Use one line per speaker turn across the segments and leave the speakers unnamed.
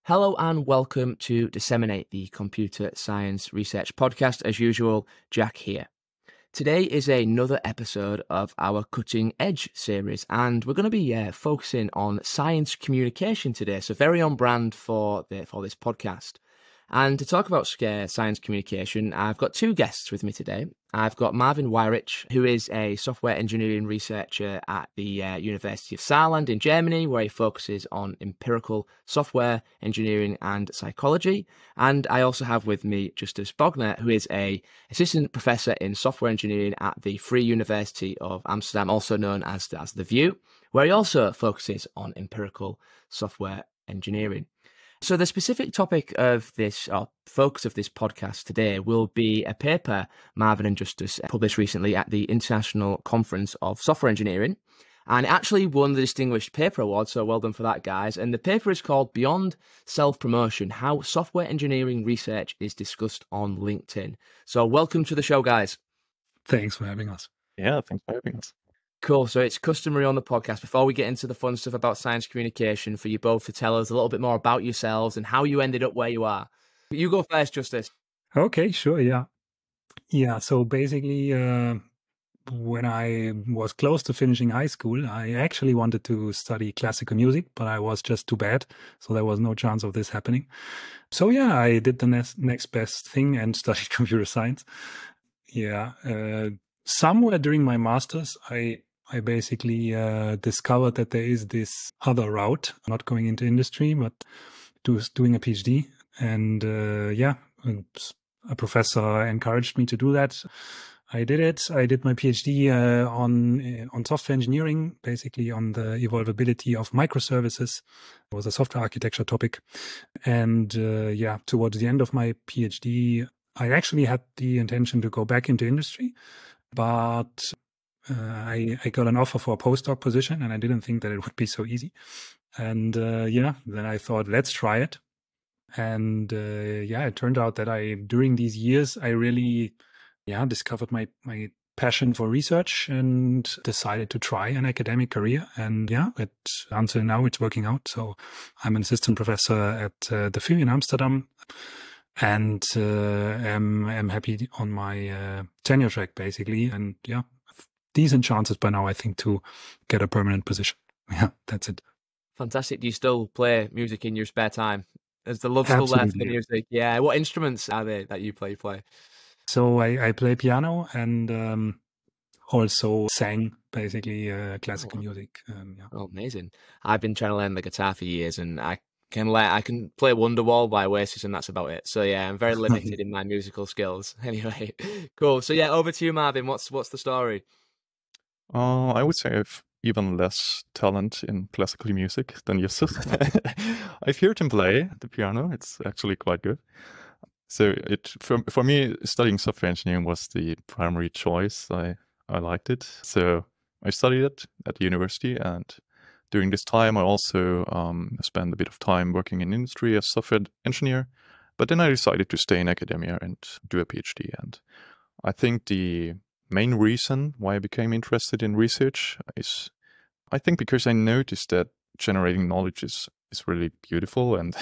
Hello and welcome to Disseminate, the Computer Science Research Podcast. As usual, Jack here. Today is another episode of our Cutting Edge series, and we're going to be focusing on science communication today, so very on brand for this podcast. And to talk about science communication, I've got two guests with me today. I've got Marvin Wyrich, who is a software engineering researcher at the University of Saarland in Germany, where he focuses on empirical software engineering and psychology. And I also have with me Justus Bogner, who is an assistant professor in software engineering at the Free University of Amsterdam, also known as the VU, where he also focuses on empirical software engineering. So the specific topic of this, or focus of this podcast today, will be a paper Marvin and Justus published recently at the International Conference of Software Engineering, and it actually won the Distinguished Paper Award, so well done for that, guys. And the paper is called Beyond Self-Promotion, How Software Engineering Research is Discussed on LinkedIn. So welcome to the show, guys.
Thanks for having us.
Yeah, thanks for having us.
Cool. So it's customary on the podcast, before we get into the fun stuff about science communication, for you both to tell us a little bit more about yourselves and how you ended up where you are. You go first, Justus.
Okay, sure. Yeah. So basically, when I was close to finishing high school, I actually wanted to study classical music, but I was just too bad. So there was no chance of this happening. So yeah, I did the next best thing and studied computer science. Yeah. Somewhere during my master's, I basically discovered that there is this other route, not going into industry, but doing a PhD. And a professor encouraged me to do that. I did it. I did my PhD on software engineering, basically on the evolvability of microservices. It was a software architecture topic. And towards the end of my PhD, I actually had the intention to go back into industry, but I got an offer for a postdoc position, and I didn't think that it would be so easy. And then I thought, let's try it. And it turned out that during these years, I really discovered my passion for research and decided to try an academic career. And until now, it's working out. So I'm an assistant professor at the VU in Amsterdam, and am happy on my tenure track, basically. And decent chances by now, I think, to get a permanent position. Yeah, that's it.
Fantastic. Do you still play music in your spare time? Is the love still left for music? Yeah. What instruments are they that you play?
So I play piano and also sang, basically, classical music.
Oh, amazing. I've been trying to learn the guitar for years, and I can play Wonderwall by Oasis, and that's about it. So yeah, I'm very limited in my musical skills. Anyway, cool. So yeah, over to you, Marvin. What's the story?
I would say I've even less talent in classical music than Justus. I've heard him play the piano. It's actually quite good. So for me, studying software engineering was the primary choice. I liked it. So I studied it at the university, and during this time, I also spent a bit of time working in industry as software engineer. But then I decided to stay in academia and do a PhD. And I think the main reason why I became interested in research is, I think, because I noticed that generating knowledge is really beautiful, and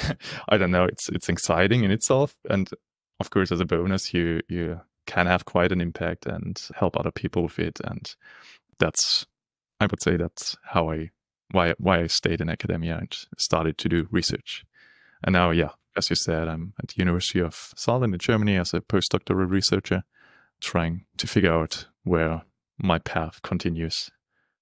I don't know, it's exciting in itself. And of course, as a bonus, you can have quite an impact and help other people with it. And I would say that's why I stayed in academia and started to do research. And now, as you said, I'm at the University of Saarland in Germany as a postdoctoral researcher, trying to figure out where my path continues.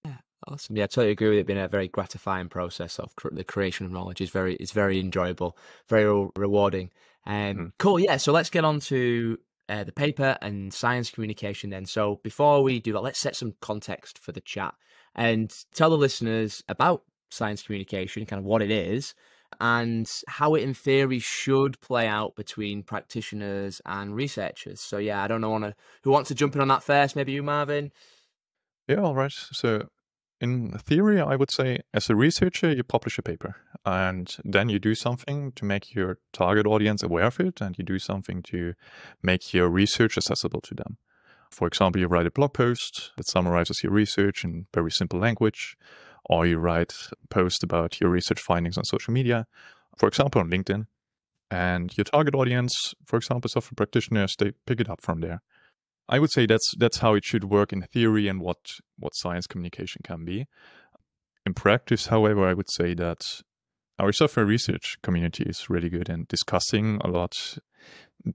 Yeah, awesome. Yeah, I totally agree with it being a very gratifying process of the creation of knowledge. It's very enjoyable, very rewarding. Cool. Yeah. So let's get on to the paper and science communication then. So before we do that, let's set some context for the chat and tell the listeners about science communication, kind of what it is, and how it in theory should play out between practitioners and researchers. So yeah, I don't know who wants to jump in on that first. Maybe you, Marvin.
Yeah, all right. So in theory, I would say as a researcher, you publish a paper, and then you do something to make your target audience aware of it, and you do something to make your research accessible to them. For example, you write a blog post that summarizes your research in very simple language, or you write a post about your research findings on social media. for example, on LinkedIn. And your target audience, for example, software practitioners, they pick it up from there. I would say that's how it should work in theory and what science communication can be. In practice, however, I would say that our software research community is really good in discussing a lot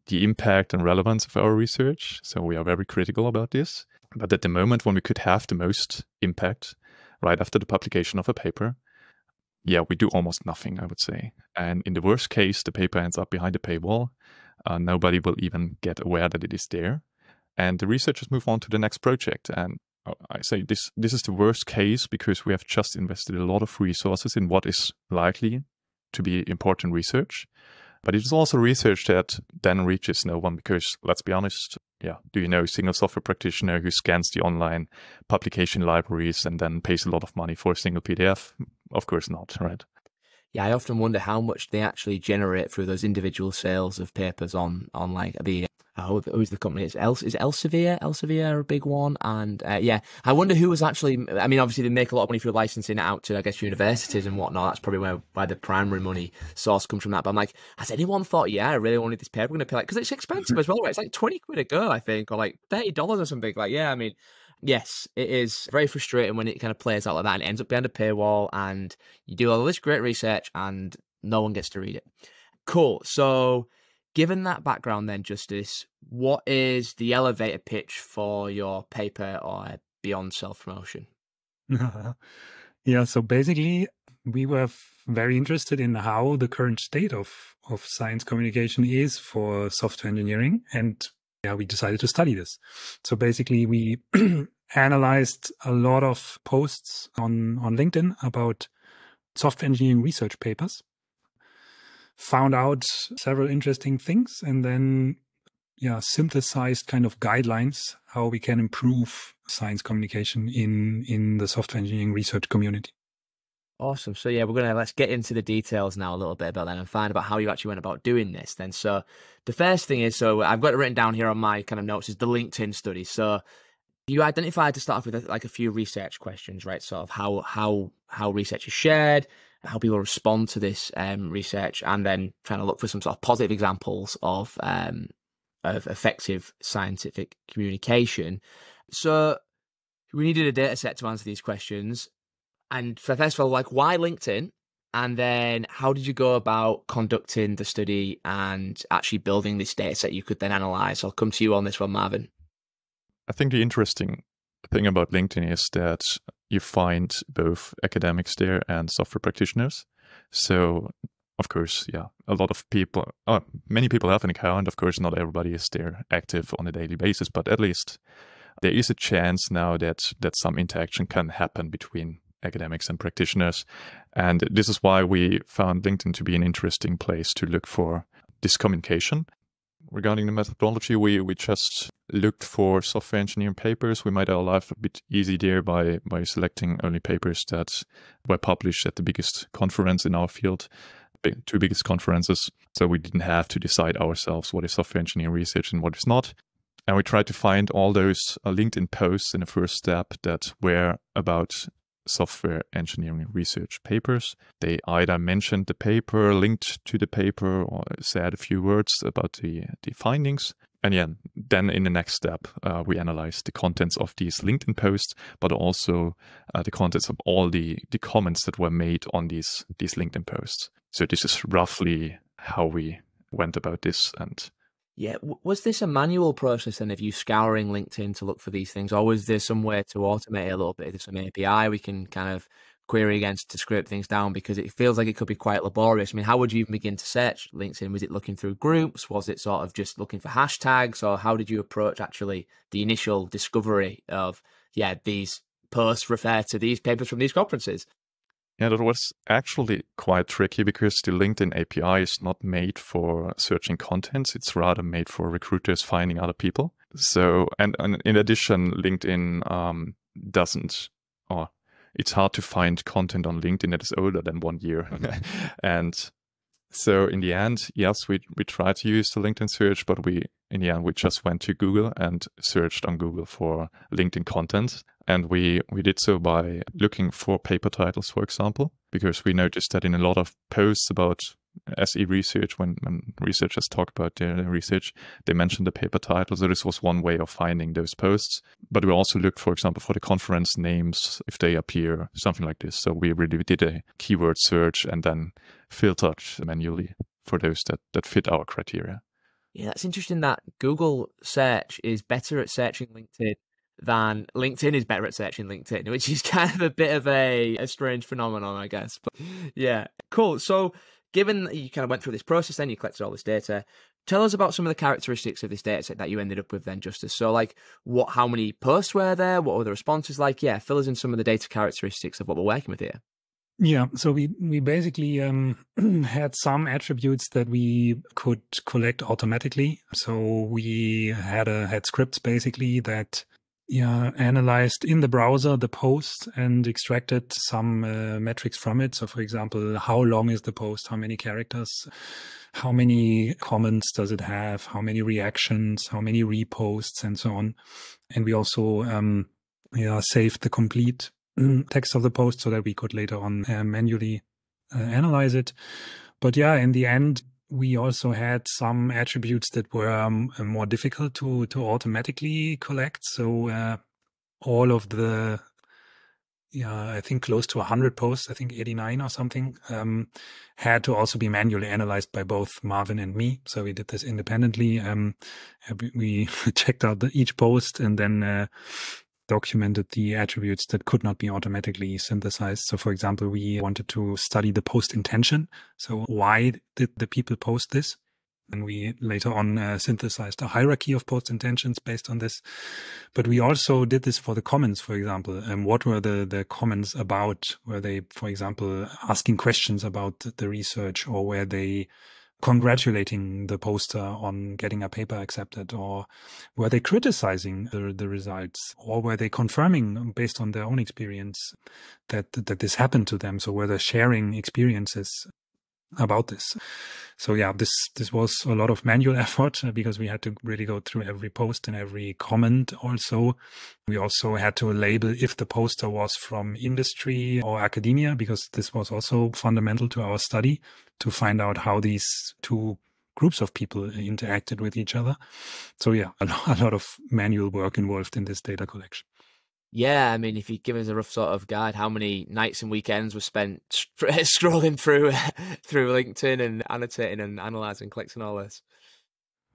the impact and relevance of our research. So we are very critical about this. But at the moment when we could have the most impact right after the publication of a paper, we do almost nothing, I would say. And in the worst case, the paper ends up behind a paywall. Nobody will even get aware that it is there. And the researchers move on to the next project. And I say this is the worst case because we have just invested a lot of resources in what is likely to be important research. But it is also research that then reaches no one because, let's be honest, do you know a single software practitioner who scans the online publication libraries and then pays a lot of money for a single PDF? Of course not, right?
Yeah, I often wonder how much they actually generate through those individual sales of papers on like the who's the company? Is Elsevier? Elsevier a big one? And I wonder who was actually. I mean, obviously they make a lot of money through licensing it out to, I guess, universities and whatnot. That's probably where the primary money source comes from. That, but I'm like, has anyone thought, I really wanted this paper? We're gonna pay because it's expensive as well, right? It's like £20 a go, I think, or like $30 or something. Like, I mean. Yes, it is very frustrating when it kind of plays out like that and it ends up behind a paywall and you do all this great research and no one gets to read it. Cool. So given that background then, Justus, what is the elevator pitch for your paper or beyond self-promotion?
So basically we were very interested in how the current state of science communication is for software engineering, and we decided to study this. So basically we analyzed a lot of posts on LinkedIn about software engineering research papers, found out several interesting things, and then synthesized kind of guidelines how we can improve science communication in the software engineering research community.
Awesome. So let's get into the details now a little bit about that and find about how you actually went about doing this then. So the first thing is, so I've got it written down here on my kind of notes, is the LinkedIn study. So you identified to start off with like a few research questions, right? Sort of how research is shared, how people respond to this research, and then trying to look for some sort of positive examples of effective scientific communication. So we needed a data set to answer these questions. And first of all, like, why LinkedIn? And then how did you go about conducting the study and actually building this data set you could then analyze? I'll come to you on this one, Marvin.
I think the interesting thing about LinkedIn is that you find both academics there and software practitioners. So, of course, a lot of people, many people have an account. Of course, not everybody is there active on a daily basis, but at least there is a chance now that some interaction can happen between academics and practitioners. And this is why we found LinkedIn to be an interesting place to look for this communication. Regarding the methodology, we just looked for software engineering papers. We made our life a bit easy there by selecting only papers that were published at the biggest conference in our field, two biggest conferences. So we didn't have to decide ourselves what is software engineering research and what is not. And we tried to find all those LinkedIn posts in the first step that were about software engineering research papers. They either mentioned the paper, linked to the paper, or said a few words about the findings. And then in the next step, we analyzed the contents of these LinkedIn posts, but also the contents of all the comments that were made on these LinkedIn posts. So this is roughly how we went about this. And
was this a manual process then of you scouring LinkedIn to look for these things, or was there some way to automate it a little bit? There's some API we can kind of query against to scrape things down, because it feels like it could be quite laborious. I mean, how would you even begin to search LinkedIn? Was it looking through groups? Was it sort of just looking for hashtags, or how did you approach actually the initial discovery of, these posts refer to these papers from these conferences?
Yeah, that was actually quite tricky because the LinkedIn API is not made for searching contents. It's rather made for recruiters finding other people. So, and in addition, LinkedIn doesn't, or it's hard to find content on LinkedIn that is older than 1 year. And so in the end, yes, we tried to use the LinkedIn search, but in the end, we just went to Google and searched on Google for LinkedIn content. And we did so by looking for paper titles, for example, because we noticed that in a lot of posts about SE research, when researchers talk about their research, they mention the paper title. So this was one way of finding those posts. But we also looked, for example, for the conference names, if they appear, something like this. So we really did a keyword search and then filtered manually for those that fit our criteria.
Yeah, that's interesting that Google search is better at searching LinkedIn than LinkedIn is better at searching LinkedIn, which is kind of a bit of a strange phenomenon, I guess. But yeah, cool. So given that you kind of went through this process, then you collected all this data, tell us about some of the characteristics of this data set that you ended up with then, Justus. So like how many posts were there? What were the responses like? Yeah, fill us in some of the data characteristics of what we're working with here.
Yeah, so we basically had some attributes that we could collect automatically. So we had scripts basically that analyzed in the browser the post and extracted some metrics from it. So for example, how long is the post? How many characters? How many comments does it have? How many reactions? How many reposts and so on? And we also saved the complete text of the post so that we could later on manually analyze it. But yeah, in the end, we also had some attributes that were more difficult to automatically collect. So all of the, I think close to 100 posts, I think 89 or something, had to also be manually analyzed by both Marvin and me. So we did this independently. We checked out each post and then documented the attributes that could not be automatically synthesized. So for example, we wanted to study the post intention. So why did the people post this? And we later on synthesized a hierarchy of post intentions based on this. But we also did this for the comments, for example. And what were the comments about? Were they, for example, asking questions about the research, or were they congratulating the poster on getting a paper accepted, or were they criticizing the results, or were they confirming based on their own experience that this happened to them? So were they sharing experiences about this? So yeah, this was a lot of manual effort because we had to really go through every post and every comment. Also, we also had to label if the poster was from industry or academia, because this was also fundamental to our study to find out how these two groups of people interacted with each other. So yeah, a lot of manual work involved in this data collection.
Yeah, I mean, if you give us a rough sort of guide, how many nights and weekends were spent scrolling through LinkedIn and annotating and analyzing, collecting all this?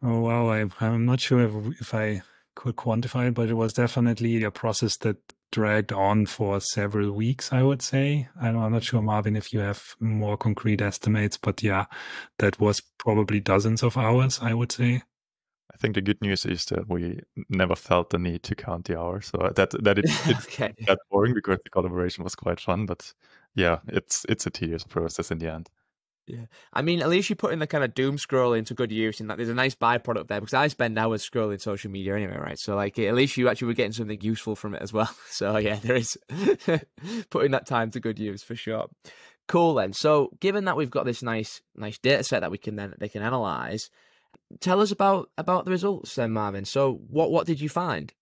Oh, wow. I'm not sure if I could quantify it, but it was definitely a process that dragged on for several weeks, I would say. I'm not sure, Marvin, if you have more concrete estimates, but yeah, that was probably dozens of hours, I would say.
I think the good news is that we never felt the need to count the hours, so that it's
Okay.
that boring because the collaboration was quite fun. But yeah, it's a tedious process in the end.
Yeah, I mean, at least you're putting the kind of doom scrolling to good use, and that there's a nice byproduct there, because I spend hours scrolling social media anyway, right? So like, at least you actually were getting something useful from it as well. So yeah, there is putting that time to good use for sure. Cool then. So given that we've got this nice data set that they can analyze, tell us about the results then, Marvin. So what did you find?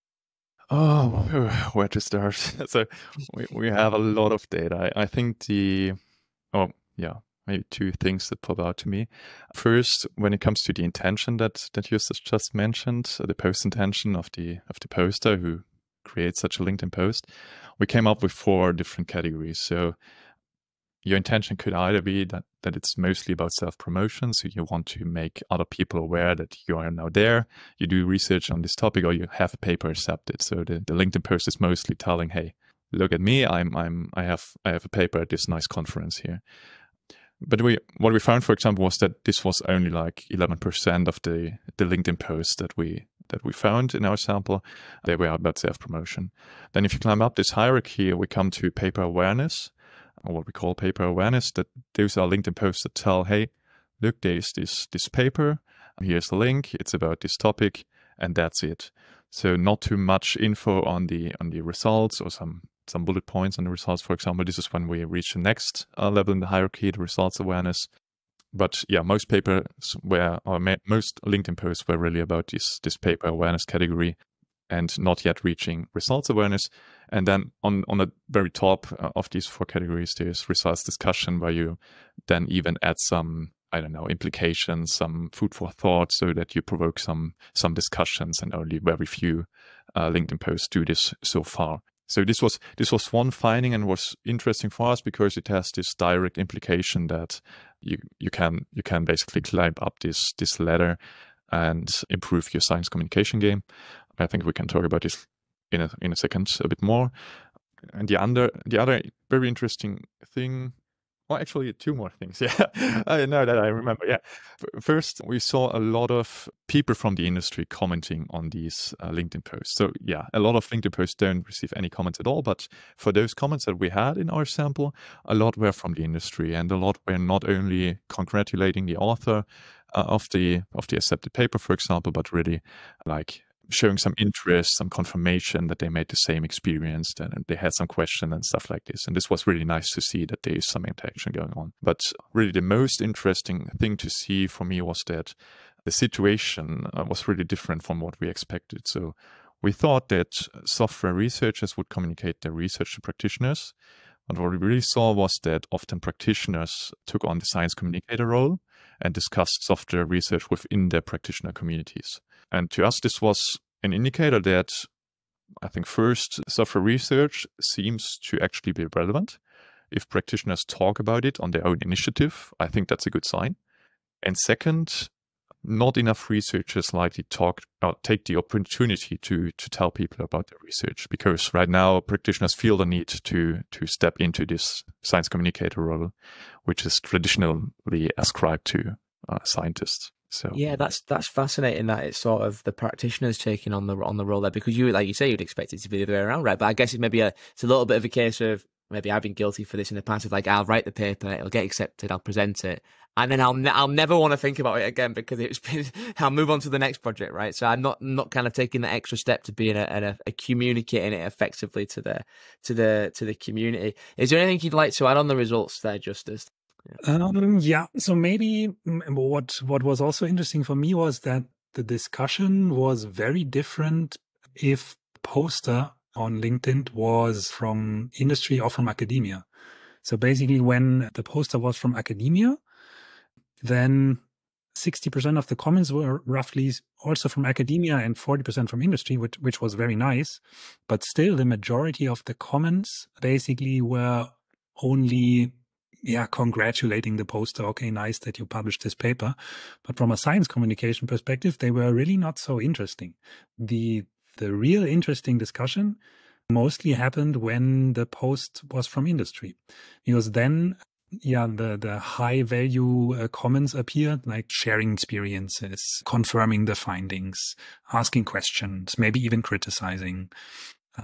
Oh, where to start? So we have a lot of data. I think maybe two things that pop out to me. First, when it comes to the intention that Justus just mentioned, the post intention of the poster who creates such a LinkedIn post, we came up with 4 different categories. So your intention could either be that it's mostly about self-promotion, so you want to make other people aware that you are now there, you do research on this topic, or you have a paper accepted. So the LinkedIn post is mostly telling, hey, look at me, I have a paper at this nice conference here. But what we found, for example, was that this was only like 11% of the LinkedIn posts that we found in our sample. They were about self-promotion. Then if you climb up this hierarchy, we come to paper awareness, or what we call paper awareness, that those are LinkedIn posts that tell, hey, look, there's this paper, here's the link, it's about this topic, and that's it. So not too much info on the results, or some bullet points on the results, for example. This is when we reach the next level in the hierarchy, the results awareness. But yeah, most most LinkedIn posts were really about this paper awareness category, and not yet reaching results awareness. And then on the very top of these 4 categories, there's results discussion, where you then even add some I don't know, implications, some food for thought, so that you provoke some discussions, and only very few LinkedIn posts do this so far. So this was one finding, and was interesting for us because it has this direct implication that you can basically climb up this ladder and improve your science communication game. I think we can talk about this in a second a bit more. And the other very interesting thing. Well, actually, two more things. Yeah, now that I remember. Yeah, first, we saw a lot of people from the industry commenting on these LinkedIn posts. So yeah, a lot of LinkedIn posts don't receive any comments at all. But for those comments that we had in our sample, a lot were from the industry, and a lot were not only congratulating the author of the accepted paper, for example, but really like showing some interest, some confirmation that they made the same experience, and they had some question and stuff like this. And this was really nice to see that there is some interaction going on. But really the most interesting thing to see for me was that the situation was really different from what we expected. So we thought that software researchers would communicate their research to practitioners. But what we really saw was that often practitioners took on the science communicator role and discussed software research within their practitioner communities. And to us, this was an indicator that I think first, software research seems to actually be relevant. If practitioners talk about it on their own initiative, I think that's a good sign. And second, not enough researchers likely take the opportunity to tell people about their research, because right now practitioners feel the need to step into this science communicator role, which is traditionally ascribed to scientists. So
yeah, that's fascinating that it's sort of the practitioners taking on the role there, because you, like you say, you'd expect it to be the other way around, right? But I guess it's a little bit of a case of, maybe I've been guilty for this in the past, of like, I'll write the paper, it'll get accepted, I'll present it, and then I'll never want to think about it again, because I'll move on to the next project, right? So I'm not kind of taking the extra step to be a communicating it effectively to the community. Is there anything you'd like to add on the results there, Justus?
Yeah. So maybe what was also interesting for me was that the discussion was very different if poster on LinkedIn was from industry or from academia. So basically, when the poster was from academia, then 60% of the comments were roughly also from academia and 40% from industry, which was very nice. But still, the majority of the comments basically were only congratulating the poster. Okay, nice that you published this paper. But from a science communication perspective, they were really not so interesting. The real interesting discussion mostly happened when the post was from industry, because then the high value comments appeared, like sharing experiences, confirming the findings, asking questions, maybe even criticizing.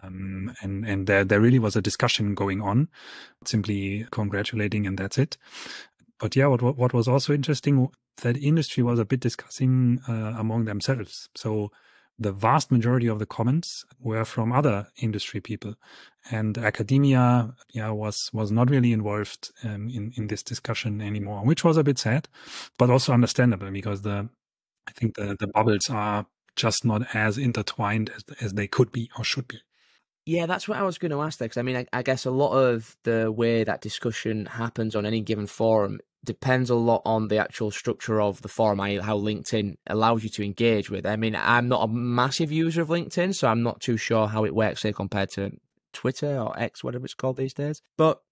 And there really was a discussion going on, simply congratulating, and that's it. But yeah, what was also interesting, that industry was a bit discussing among themselves. So the vast majority of the comments were from other industry people, and academia was not really involved in this discussion anymore, which was a bit sad, but also understandable, because I think the bubbles are just not as intertwined as they could be or should be.
Yeah, that's what I was going to ask there, because I mean, I guess a lot of the way that discussion happens on any given forum depends a lot on the actual structure of the forum, how LinkedIn allows you to engage with. I mean, I'm not a massive user of LinkedIn, so I'm not too sure how it works, say, compared to Twitter or X, whatever it's called these days. But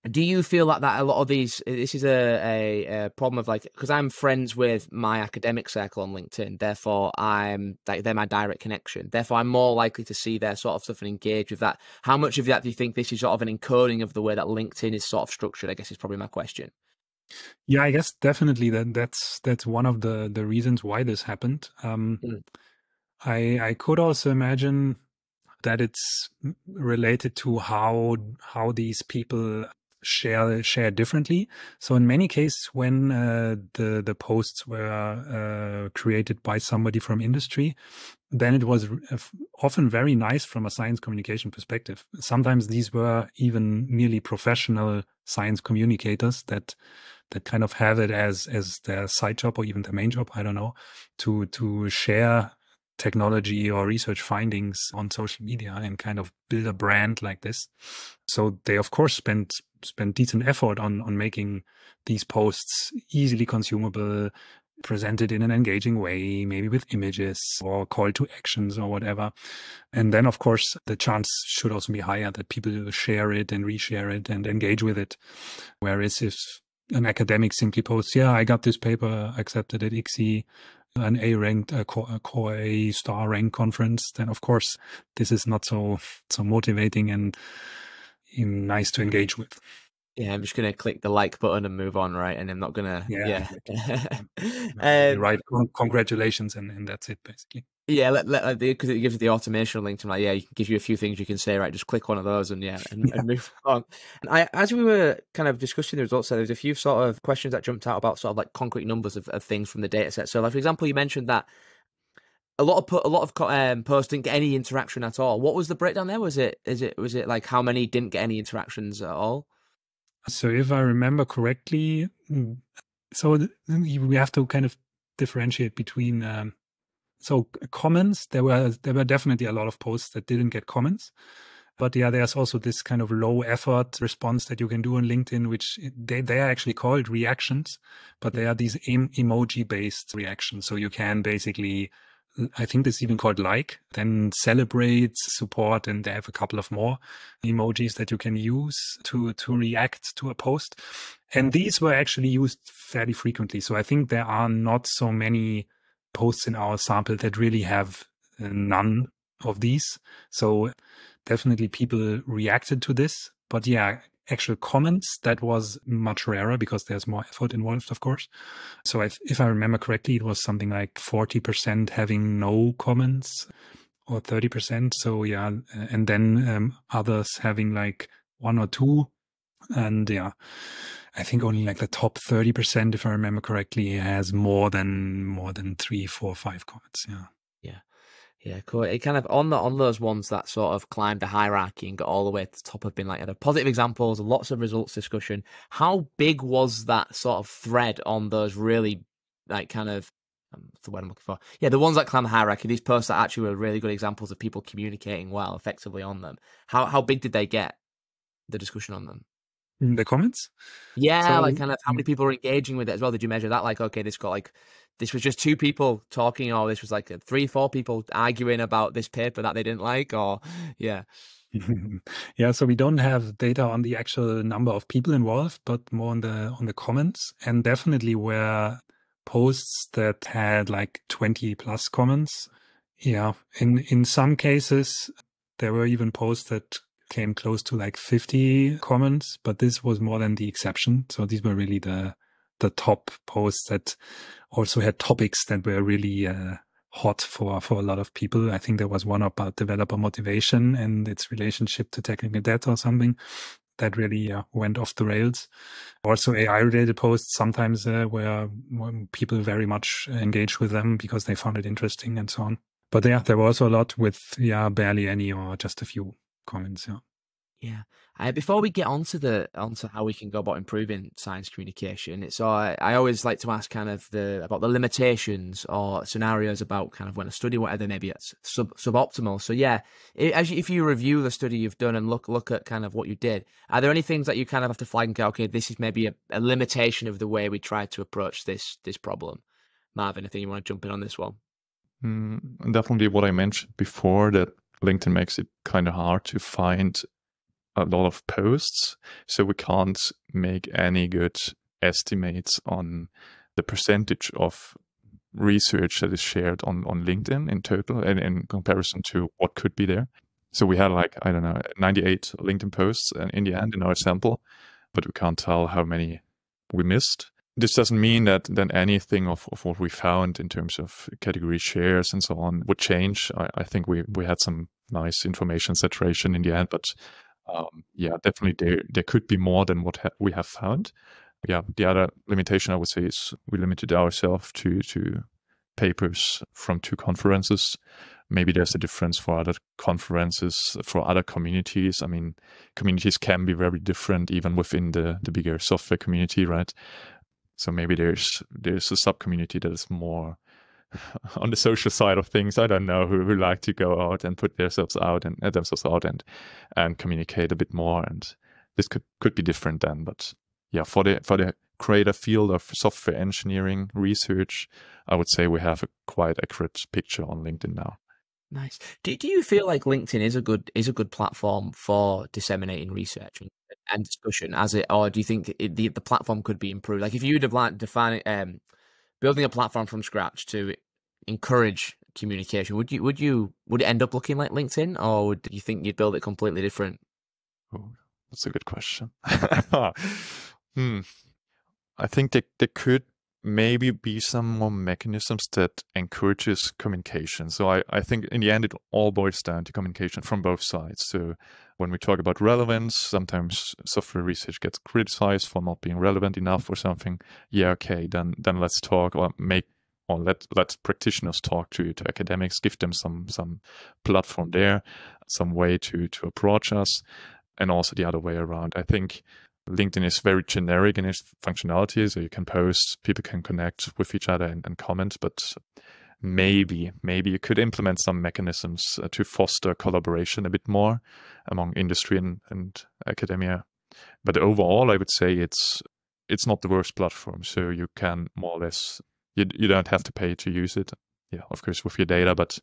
do you feel like that a lot of this is a problem of, like, because I'm friends with my academic circle on LinkedIn, therefore I'm like, they're my direct connection, therefore I'm more likely to see their sort of stuff and engage with that. How much of that do you think this is sort of an encoding of the way that LinkedIn is sort of structured, I guess, is probably my question.
Yeah, I guess definitely that's one of the reasons why this happened. I could also imagine that it's related to how these people share differently. So in many cases, when the posts were created by somebody from industry, then it was often very nice from a science communication perspective. Sometimes these were even nearly professional science communicators that kind of have it as their side job, or even their main job, I don't know, to share technology or research findings on social media and kind of build a brand like this. So they, of course, spent spent decent effort on making these posts easily consumable, presented in an engaging way, maybe with images or call to actions or whatever. And then, of course, the chance should also be higher that people share it and reshare it and engage with it. Whereas if an academic simply posts, yeah, I got this paper accepted at ICSI, an A-ranked, core A star rank conference, then of course this is not so motivating and nice to engage with.
Yeah, I'm just gonna click the like button and move on, right? And I'm not gonna. Yeah.
Right. Congratulations, and that's it basically.
Yeah, because it gives you the automation link to like, yeah, it gives you a few things you can say, right? Just click one of those and and move on. And as we were kind of discussing the results, there was a few sort of questions that jumped out about sort of like concrete numbers of things from the data set. So, like for example, you mentioned that a lot of posts didn't get any interaction at all. What was the breakdown there? Was it like how many didn't get any interactions at all?
So if I remember correctly, so we have to kind of differentiate between. So comments, there were definitely a lot of posts that didn't get comments. But yeah, there's also this kind of low effort response that you can do on LinkedIn, which they are actually called reactions, but they are these emoji based reactions. So you can basically, I think this is even called like, then celebrate, support, and they have a couple of more emojis that you can use to react to a post. And these were actually used fairly frequently. So I think there are not so many posts in our sample that really have none of these. So definitely people reacted to this. But yeah, actual comments, that was much rarer because there's more effort involved, of course. So if I remember correctly, it was something like 40% having no comments or 30%. So yeah, and then others having like one or two. And yeah, I think only like the top 30%, if I remember correctly, has more than 3, 4, 5 comments.
Yeah, cool. It kind of on those ones that sort of climbed the hierarchy and got all the way to the top have been like the positive examples, lots of results discussion. How big was that sort of thread on those really like kind of what's the word I'm looking for? Yeah, the ones that climb the hierarchy, these posts that actually were really good examples of people communicating well, effectively on them. How big did they get, the discussion on them?
The comments?
Yeah, so, like kind of how many people were engaging with it as well? Did you measure that? Like, okay, this was just 2 people talking, or this was like 3, 4 people arguing about this paper that they didn't like, or yeah.
Yeah, so we don't have data on the actual number of people involved, but more on the comments, and definitely were posts that had like 20 plus comments. Yeah, in some cases there were even posts that came close to like 50 comments, but this was more than the exception. So these were really the top posts that also had topics that were really hot for a lot of people. I think there was one about developer motivation and its relationship to technical debt or something that really went off the rails. Also AI-related posts sometimes where people very much engaged with them because they found it interesting and so on. But yeah, there were also a lot with barely any or just a few comments.
Yeah. Before we get onto how we can go about improving science communication, I always like to ask kind of about the limitations or scenarios about kind of when a study, whatever, maybe it's suboptimal. So yeah, if you review the study you've done and look at kind of what you did, are there any things that you kind of have to flag and go, okay, this is maybe a limitation of the way we try to approach this problem? Marvin, I think you want to jump in on this one.
Definitely what I mentioned before, that LinkedIn makes it kind of hard to find a lot of posts, so we can't make any good estimates on the percentage of research that is shared on LinkedIn in total and in comparison to what could be there. So we had like, I don't know, 98 LinkedIn posts in the end in our sample, but we can't tell how many we missed. This doesn't mean that then anything of what we found in terms of category shares and so on would change. I think we had some nice information saturation in the end, but yeah, definitely there could be more than what we have found. Yeah, the other limitation I would say is we limited ourselves to papers from 2 conferences. Maybe there's a difference for other conferences, for other communities. I mean, communities can be very different even within the bigger software community, right? So maybe there's a sub-community that is more on the social side of things, I don't know, who like to go out and put themselves out and communicate a bit more. And this could be different then. But yeah, for the greater field of software engineering research, I would say we have a quite accurate picture on LinkedIn now.
Nice. Do you feel like LinkedIn is a good platform for disseminating research and discussion, or do you think the platform could be improved? Like if you'd have like building a platform from scratch to encourage communication, would it end up looking like LinkedIn, or do you think you'd build it completely different?
Oh, that's a good question. I think there could maybe be some more mechanisms that encourages communication. So I think in the end, it all boils down to communication from both sides. So when we talk about relevance, sometimes software research gets criticized for not being relevant enough or something. Yeah, okay, then let's talk let practitioners talk to academics, give them some platform there, some way to approach us, and also the other way around. I think LinkedIn is very generic in its functionality, so you can post, people can connect with each other and comment, but maybe you could implement some mechanisms to foster collaboration a bit more among industry and academia. But overall, I would say it's not the worst platform, so you can more or less, you don't have to pay to use it. Yeah, of course, with your data, but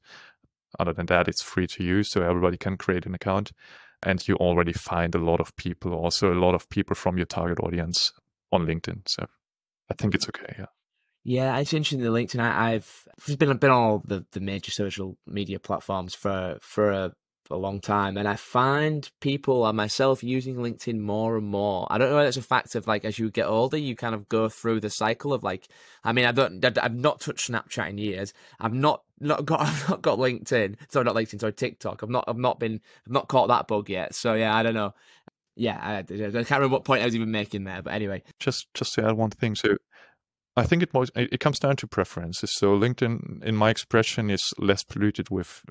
other than that, it's free to use, so everybody can create an account. And you already find a lot of people, also a lot of people from your target audience on LinkedIn. So I think it's okay. Yeah.
Yeah, it's interesting. The LinkedIn, I've been on all the major social media platforms for a long time, and I find people and myself using LinkedIn more and more. I don't know whether it's a fact of like as you get older, you kind of go through the cycle of like. I mean, I've not touched Snapchat in years. I've not got LinkedIn. Sorry, not LinkedIn. Sorry, TikTok. I've not caught that bug yet. So yeah, I don't know. Yeah, I can't remember what point I was even making there. But anyway,
just to add one thing. So I think it comes down to preferences. So LinkedIn, in my expression, is less polluted with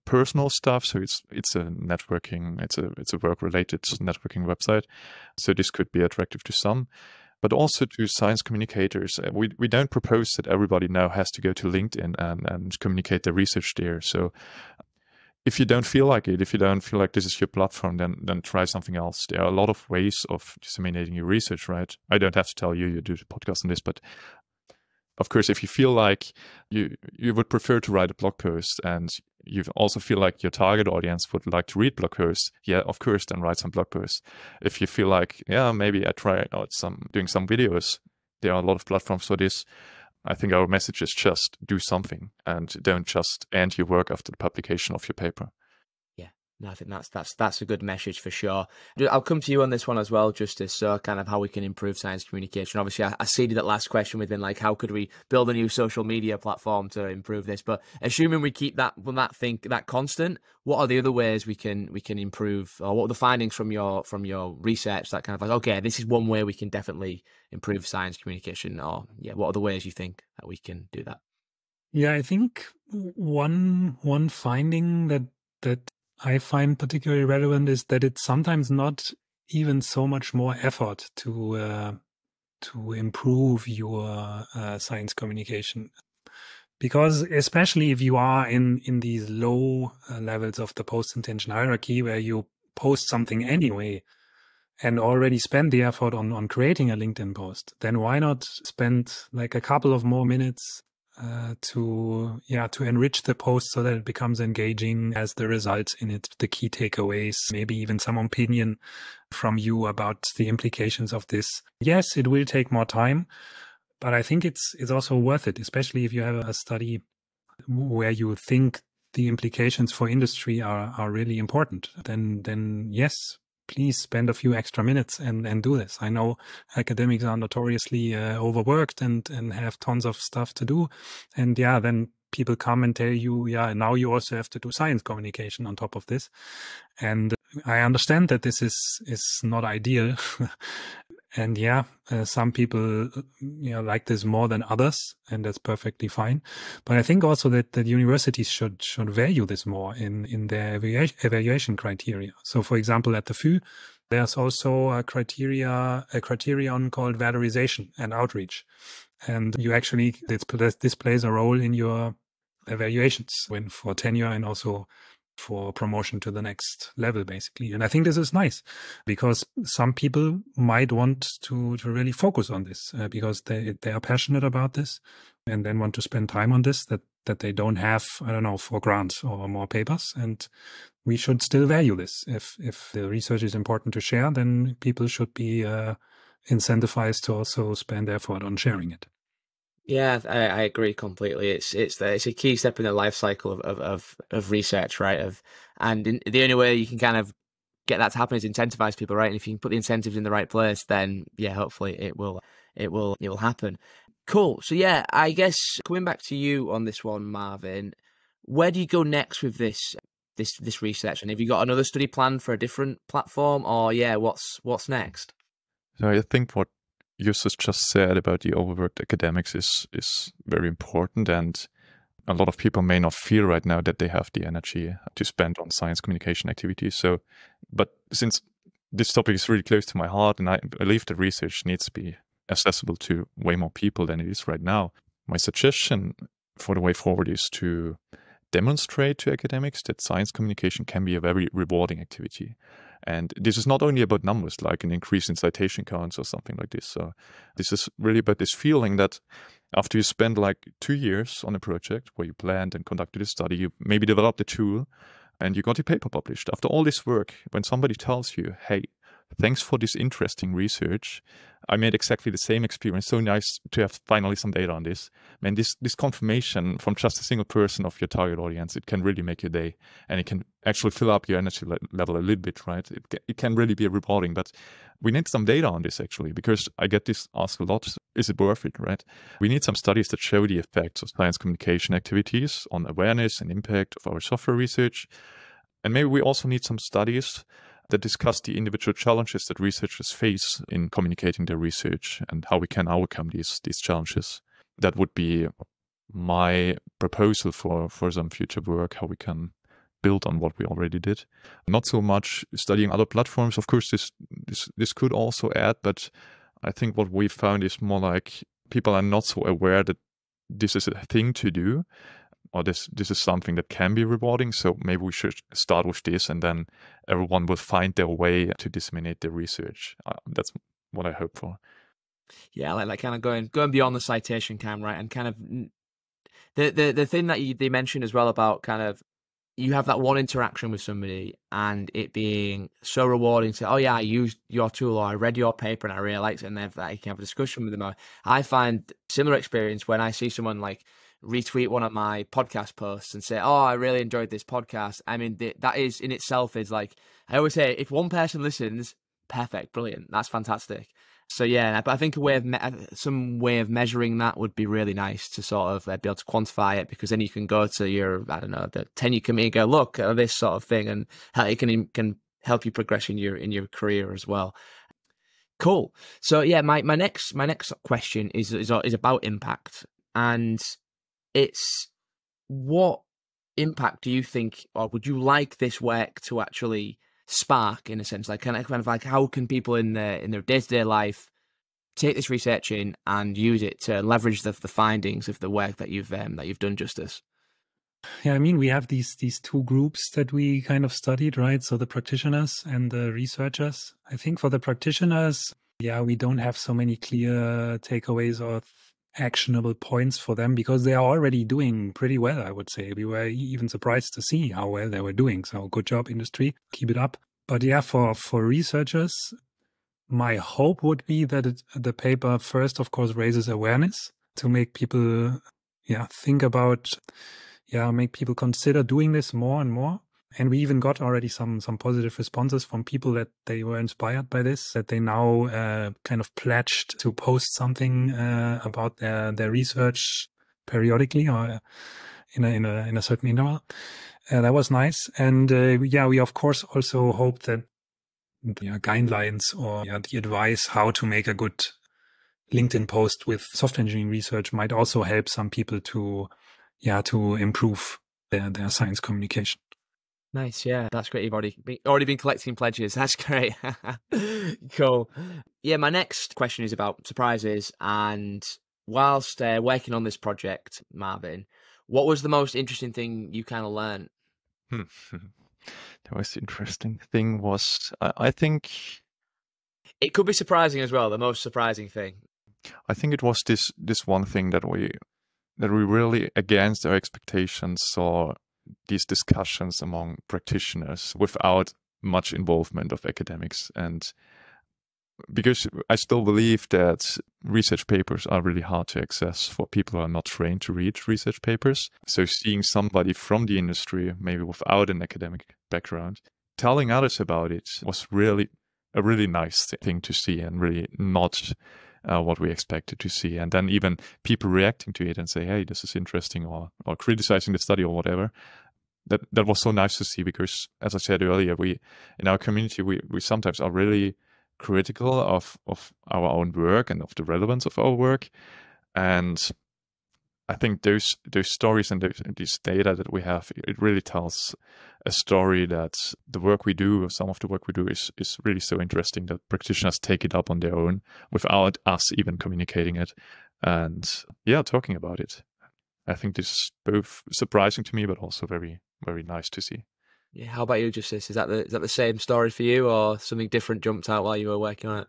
personal stuff. So it's a networking, it's a work-related networking website. So this could be attractive to some, but also to science communicators. We don't propose that everybody now has to go to LinkedIn and communicate their research there. So if you don't feel like it, if you don't feel like this is your platform, then try something else. There are a lot of ways of disseminating your research, right? I don't have to tell you do the podcast on this, but of course, if you feel like you would prefer to write a blog post and you also feel like your target audience would like to read blog posts, yeah, of course, then write some blog posts. If you feel like, yeah, maybe I try out doing some videos, there are a lot of platforms for this. I think our message is just do something and don't just end your work after the publication of your paper.
Yeah, no, I think that's a good message for sure. I'll come to you on this one as well, Justus. So kind of how we can improve science communication. Obviously, I seeded that last question within like how could we build a new social media platform to improve this? But assuming we keep that constant, what are the other ways we can improve, or what are the findings from your research that kind of like, okay, this is one way we can definitely improve science communication, or yeah, what are the ways you think that we can do that?
Yeah, I think one finding that I find particularly relevant is that it's sometimes not even so much more effort to improve your science communication, because especially if you are in these low levels of the post-intention hierarchy where you post something anyway and already spend the effort on creating a LinkedIn post, then why not spend like a couple of more minutes to enrich the post so that it becomes engaging, as the results in it, the key takeaways, maybe even some opinion from you about the implications of this. Yes, it will take more time, but I think it's also worth it, especially if you have a study where you think the implications for industry are really important. Then yes, please spend a few extra minutes and do this. I know academics are notoriously overworked and have tons of stuff to do. And yeah, then people come and tell you, yeah, now you also have to do science communication on top of this. And I understand that this is not ideal. And yeah, some people like this more than others, and that's perfectly fine. But I think also that universities should value this more in their evaluation criteria. So, for example, at the FU, there's also a criterion called valorization and outreach, and you actually this plays a role in your evaluations for tenure and also for promotion to the next level, basically. And I think this is nice because some people might want to really focus on this because they are passionate about this and then want to spend time on this that they don't have, I don't know, for grants or more papers. And we should still value this. If the research is important to share, then people should be incentivized to also spend effort on sharing it.
Yeah, I agree completely. It's a key step in the life cycle of research, right? The only way you can kind of get that to happen is incentivize people, right? And if you can put the incentives in the right place, then yeah, hopefully it will happen. Cool. So yeah, I guess coming back to you on this one, Marvin, where do you go next with this research? And have you got another study planned for a different platform, or yeah, what's next?
So I think what Justus just said about the overworked academics is very important, and a lot of people may not feel right now that they have the energy to spend on science communication activities. So, but since this topic is really close to my heart, and I believe that research needs to be accessible to way more people than it is right now, my suggestion for the way forward is to demonstrate to academics that science communication can be a very rewarding activity. And this is not only about numbers, like an increase in citation counts or something like this. So this is really about this feeling that after you spend like 2 years on a project where you planned and conducted a study, you maybe developed a tool and you got your paper published. After all this work, when somebody tells you, hey, thanks for this interesting research, I made exactly the same experience. So nice to have finally some data on this. Man, this confirmation from just a single person of your target audience, it can really make your day. And it can actually fill up your energy level a little bit, right? It can really be rewarding. But we need some data on this, actually, because I get this asked a lot. Is it worth it, right? We need some studies that show the effects of science communication activities on awareness and impact of our software research. And maybe we also need some studies that discuss the individual challenges that researchers face in communicating their research and how we can overcome these challenges. That would be my proposal for some future work, how we can build on what we already did. Not so much studying other platforms. Of course, this could also add, but I think what we found is more like people are not so aware that this is a thing to do, or this is something that can be rewarding. So maybe we should start with this, and then everyone will find their way to disseminate their research. That's what I hope for.
Yeah, like kind of going beyond the citation count, right? And kind of the thing that they mentioned as well about kind of you have that one interaction with somebody and it being so rewarding to, oh yeah, I used your tool or I read your paper and I really liked it, and then I can have a discussion with them. I find similar experience when I see someone like retweet one of my podcast posts and say, oh, I really enjoyed this podcast. I mean, that is in itself is like, I always say, if one person listens, perfect, brilliant, that's fantastic. So yeah, but I think some way of measuring that would be really nice to sort of be able to quantify it, because then you can go to your, I don't know, the tenure committee and go, look at this sort of thing, and how it can help you progress in your career as well. Cool. So yeah, my next question is about impact, and it's what impact do you think, or would you like this work to actually spark, in a sense, like kind of like how can people in their day-to-day life take this research in and use it to leverage the findings of the work that you've done, Justus?
Yeah, I mean, we have these two groups that we kind of studied, right? So the practitioners and the researchers. I think for the practitioners, yeah, we don't have so many clear takeaways or actionable points for them, because they are already doing pretty well, I would say. We were even surprised to see how well they were doing. So good job, industry. Keep it up. But yeah, for researchers, my hope would be that the paper first, of course, raises awareness to make people think about, make people consider doing this more and more. And we even got already some positive responses from people that they were inspired by this, that they now kind of pledged to post something about their research periodically or in a certain interval. That was nice. And we of course also hope that the guidelines or the advice how to make a good LinkedIn post with software engineering research might also help some people to improve their science communication.
Nice, yeah, that's great. You've already been collecting pledges. That's great. Cool. Yeah, my next question is about surprises. And whilst working on this project, Marvin, what was the most interesting thing you kind of learned?
Hmm. The most interesting thing was, I think,
It could be surprising as well. The most surprising thing.
I think it was this one thing that we really, against our expectations, saw these discussions among practitioners without much involvement of academics. And because I still believe that research papers are really hard to access for people who are not trained to read research papers. So seeing somebody from the industry, maybe without an academic background, telling others about it was really a really nice thing to see, and really not what we expected to see. And then even people reacting to it and say, hey, this is interesting, or criticizing the study or whatever. That was so nice to see, because, as I said earlier, we in our community, we sometimes are really critical of our own work and of the relevance of our work. And I think those stories and this data that we have, it really tells a story that the work we do, or some of the work we do, is really so interesting that practitioners take it up on their own without us even communicating it and talking about it. I think this is both surprising to me, but also very, very nice to see.
Yeah, how about you, Justus? Is that the same story for you, or something different jumped out while you were working on it?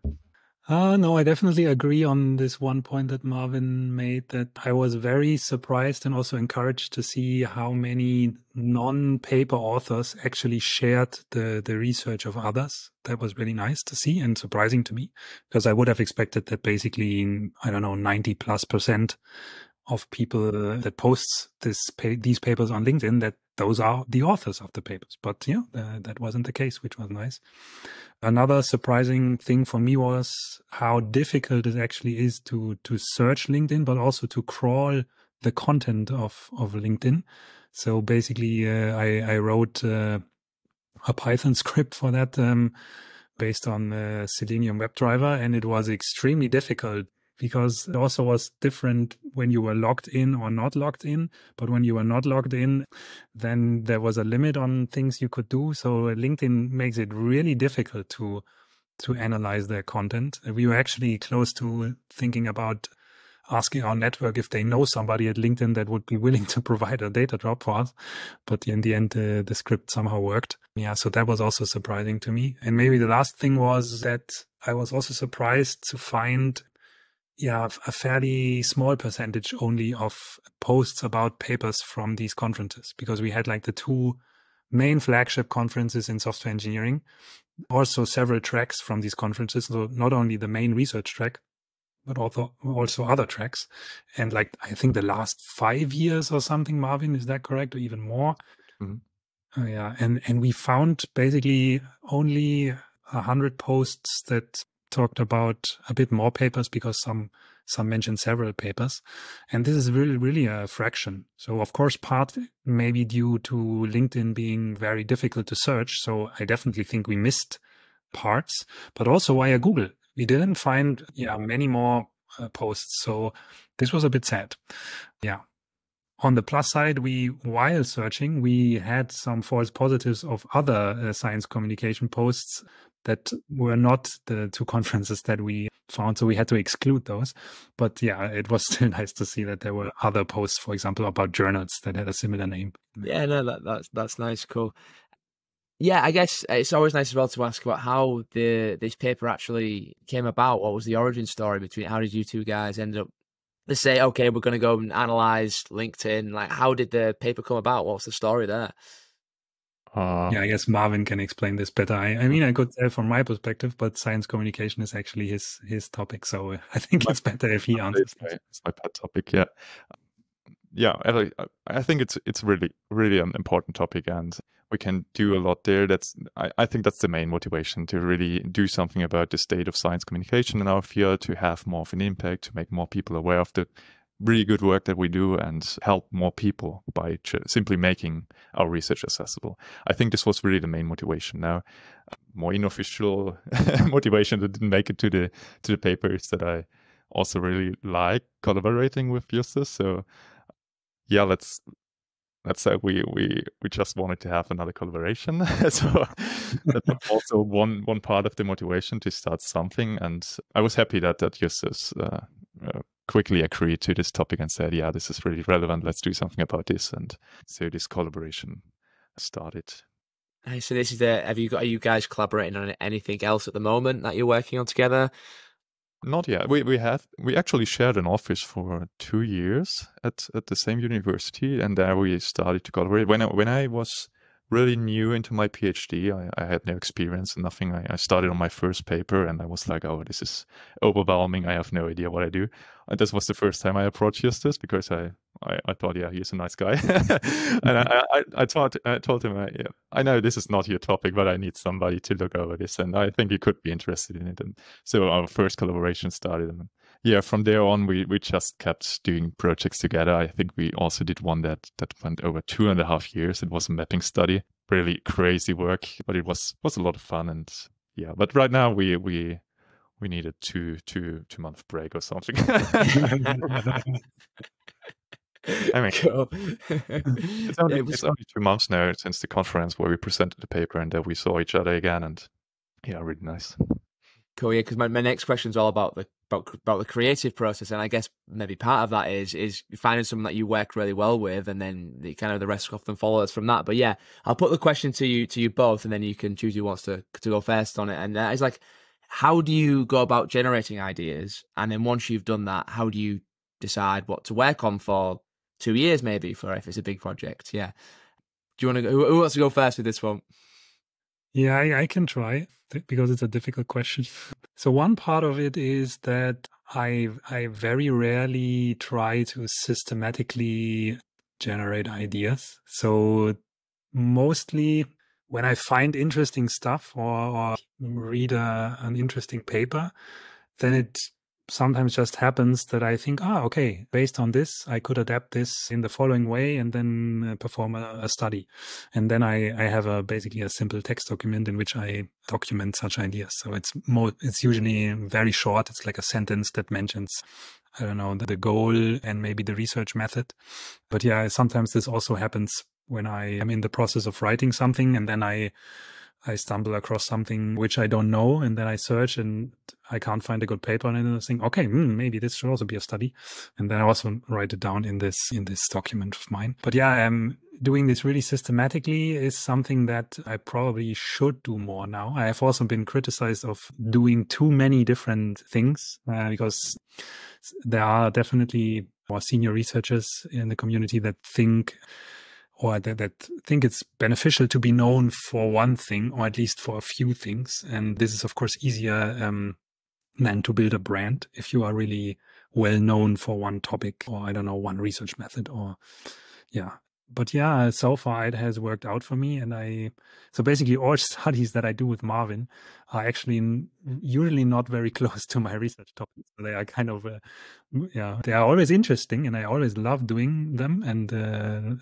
No, I definitely agree on this one point that Marvin made, that I was very surprised and also encouraged to see how many non-paper authors actually shared the research of others. That was really nice to see and surprising to me, because I would have expected that basically, 90+% of people that posts these papers on LinkedIn, that those are the authors of the papers. But that wasn't the case, which was nice. Another surprising thing for me was how difficult it actually is to search LinkedIn, but also to crawl the content of LinkedIn. So basically, I wrote a Python script for that based on Selenium WebDriver, and it was extremely difficult, because it also was different when you were logged in or not logged in. But when you were not logged in, then there was a limit on things you could do. So LinkedIn makes it really difficult to analyze their content. We were actually close to thinking about asking our network if they know somebody at LinkedIn that would be willing to provide a data drop for us. But in the end, the script somehow worked. Yeah, so that was also surprising to me. And maybe the last thing was that I was also surprised to find a fairly small percentage only of posts about papers from these conferences, because we had like the two main flagship conferences in software engineering, also several tracks from these conferences. So not only the main research track, but also other tracks. And like, I think the last 5 years or something, Marvin, is that correct? Or even more? Mm-hmm. And we found basically only 100 posts that talked about a bit more papers, because some mentioned several papers. And this is really a fraction. So of course, part maybe due to LinkedIn being very difficult to search. So I definitely think we missed parts, but also via Google, we didn't find many more posts. So this was a bit sad. Yeah. On the plus side, while searching, we had some false positives of other science communication posts that were not the two conferences that we found. So we had to exclude those. But it was still nice to see that there were other posts, for example, about journals that had a similar name.
Yeah, no, that's nice, cool. Yeah, I guess it's always nice as well to ask about how this paper actually came about. What was the origin story between? How did you two guys end up? Let's say, okay, we're going to go and analyze LinkedIn. Like, how did the paper come about? What's the story there?
I guess Marvin can explain this better. I mean, I could say from my perspective, but science communication is actually his topic. So I think it's better if he answers.
It's my pet topic. Yeah. I think it's really an important topic, and we can do a lot there. I think that's the main motivation, to really do something about the state of science communication in our field, to have more of an impact, to make more people aware of the really good work that we do, and help more people by simply making our research accessible. I think this was really the main motivation. Now, more unofficial motivation that didn't make it to the paper is that I also really like collaborating with Justus. So let's say we just wanted to have another collaboration. So that was also one part of the motivation to start something. And I was happy that Justus quickly agreed to this topic and said, this is really relevant, let's do something about this. And so this collaboration started.
So this is are you guys collaborating on anything else at the moment that you're working on together?
Not yet. We actually shared an office for 2 years at the same university, and there we started to collaborate. When I was really new into my PhD, I had no experience and nothing. I started on my first paper, and I was like, oh, this is overwhelming. I have no idea what I do. And this was the first time I approached Justus, because I thought, yeah, he's a nice guy. And I told him, yeah, I know this is not your topic, but I need somebody to look over this, and I think you could be interested in it. And so our first collaboration started. And yeah, from there on, we just kept doing projects together. I think we also did one that went over 2.5 years. It was a mapping study, really crazy work, but it was a lot of fun. And yeah, but right now we need a two-month break or something. I mean,
Cool.
it's only 2 months now since the conference where we presented the paper, and then we saw each other again, and yeah, really nice.
Cool, yeah, because my next question is all about the creative process, and I guess maybe part of that is finding someone that you work really well with, and then the rest often follows from that. But yeah, I'll put the question to you both, and then you can choose who wants to go first on it. And it's like, how do you go about generating ideas? And then once you've done that, how do you decide what to work on for 2 years, maybe, for if it's a big project? Yeah. Do you want to go? Who wants to go first with this one?
Yeah, I can try, because it's a difficult question. So one part of it is that I very rarely try to systematically generate ideas. So mostly when I find interesting stuff or read an interesting paper, then it sometimes just happens that I think, okay, based on this, I could adapt this in the following way and then perform a study. And then I have basically a simple text document in which I document such ideas. So it's usually very short. It's like a sentence that mentions, I don't know, the goal and maybe the research method. But yeah, sometimes this also happens when I am in the process of writing something, and then I stumble across something which I don't know, and then I search and I can't find a good paper, and then I think, okay, maybe this should also be a study. And then I also write it down in this document of mine. But yeah, doing this really systematically is something that I probably should do more now. I have also been criticized of doing too many different things, because there are definitely more senior researchers in the community that think, or that think it's beneficial to be known for one thing, or at least for a few things. And this is, of course, easier than to build a brand if you are really well known for one topic, or I don't know, one research method, or yeah. But yeah, so far it has worked out for me. And so basically all studies that I do with Marvin are actually usually not very close to my research topics. So they are kind of, they are always interesting, and I always love doing them, and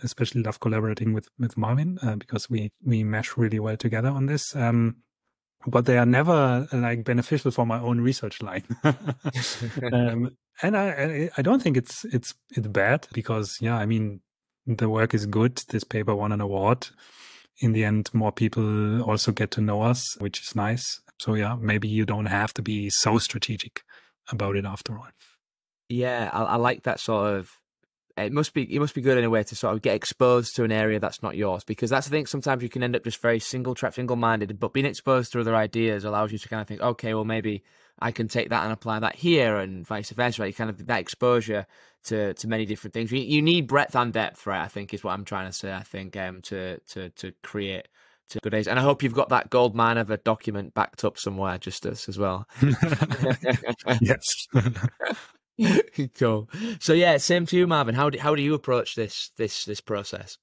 especially love collaborating with Marvin, because we mesh really well together on this. But they are never like beneficial for my own research line. And I don't think it's bad, because yeah, I mean, the work is good. This paper won an award. In the end, more people also get to know us, which is nice. So yeah, maybe you don't have to be so strategic about it after all.
Yeah, I like that sort of. It must be good in a way to sort of get exposed to an area that's not yours, because that's the thing. Sometimes you can end up just very single-minded, but being exposed to other ideas allows you to kind of think, okay, well, maybe I can take that and apply that here, and vice versa. Right? You kind of that exposure to many different things. You need breadth and depth, right? I think is what I'm trying to say. I think to create good days, and I hope you've got that gold mine of a document backed up somewhere, Justus, as well.
Yes.
Cool. So yeah, same to you, Marvin. How do you approach this process?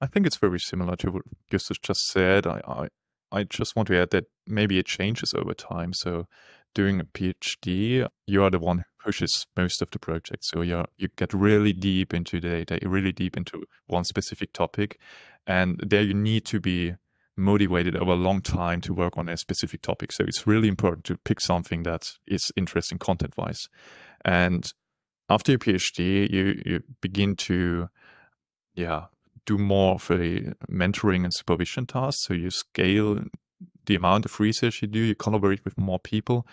I think it's very similar to what Justus just said. I just want to add that maybe it changes over time. So doing a PhD, you are the one who pushes most of the project. So you get really deep into the data, really deep into one specific topic, and there you need to be motivated over a long time to work on a specific topic. So it's really important to pick something that is interesting content-wise. And after your PhD, you begin to, do more for the mentoring and supervision tasks. So you scale the amount of research you do, you collaborate with more people,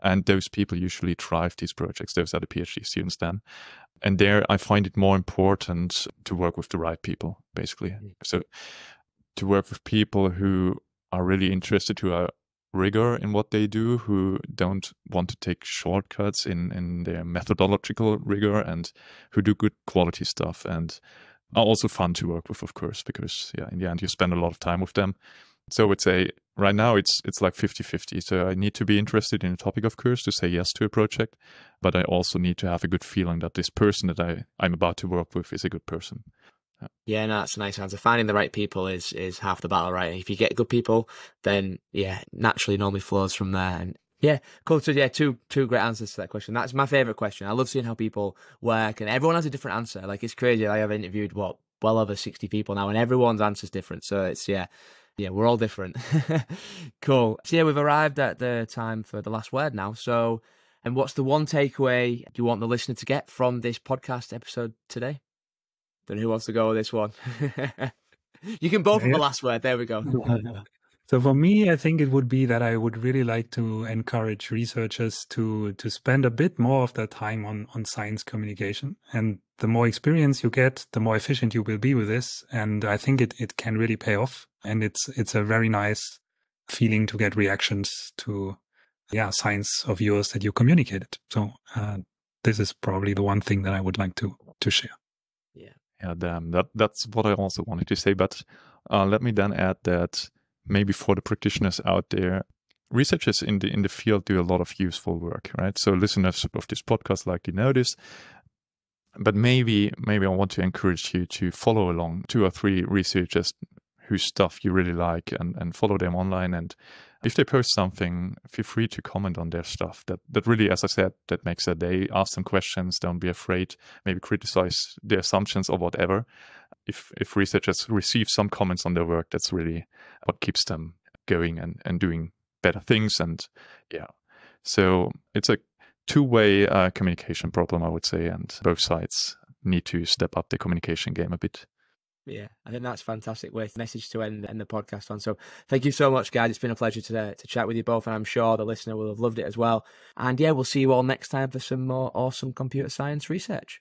and those people usually drive these projects. Those are the PhD students then. And there I find it more important to work with the right people, basically. So to work with people who are really interested, who are rigor in what they do, who don't want to take shortcuts in their methodological rigor, and who do good quality stuff and are also fun to work with, of course, because in the end you spend a lot of time with them. So I would say right now it's like 50-50. So I need to be interested in the topic, of course, to say yes to a project, but I also need to have a good feeling that this person that I'm about to work with is a good person.
Yeah, no, that's a nice answer. Finding the right people is half the battle, right? If you get good people, then naturally normally flows from there. And yeah, cool. So two great answers to that question. That's my favorite question. I love seeing how people work, and everyone has a different answer. Like, it's crazy. I have interviewed well over 60 people now, and everyone's answer is different. So it's we're all different. Cool. So we've arrived at the time for the last word now. So, and what's the one takeaway you want the listener to get from this podcast episode today? Then who wants to go with this one? You can both have the last word. There we go.
So for me, I think it would be that I would really like to encourage researchers to spend a bit more of their time on science communication. And the more experience you get, the more efficient you will be with this. And I think it can really pay off. And it's a very nice feeling to get reactions to science of yours that you communicated. So this is probably the one thing that I would like to share.
Yeah, damn. That's what I also wanted to say. But let me then add that maybe for the practitioners out there, researchers in the field do a lot of useful work, right? So listeners of this podcast likely know this. But maybe I want to encourage you to follow along 2 or 3 researchers whose stuff you really like and follow them online. And if they post something, feel free to comment on their stuff. That really, as I said, that makes their day. Ask them questions. Don't be afraid. Maybe criticize their assumptions or whatever. If researchers receive some comments on their work, that's really what keeps them going and doing better things. And so it's a two-way communication problem, I would say, and both sides need to step up their communication game a bit.
Yeah, I think that's a fantastic message to end the podcast on. So thank you so much, guys. It's been a pleasure to chat with you both, and I'm sure the listener will have loved it as well. And we'll see you all next time for some more awesome computer science research.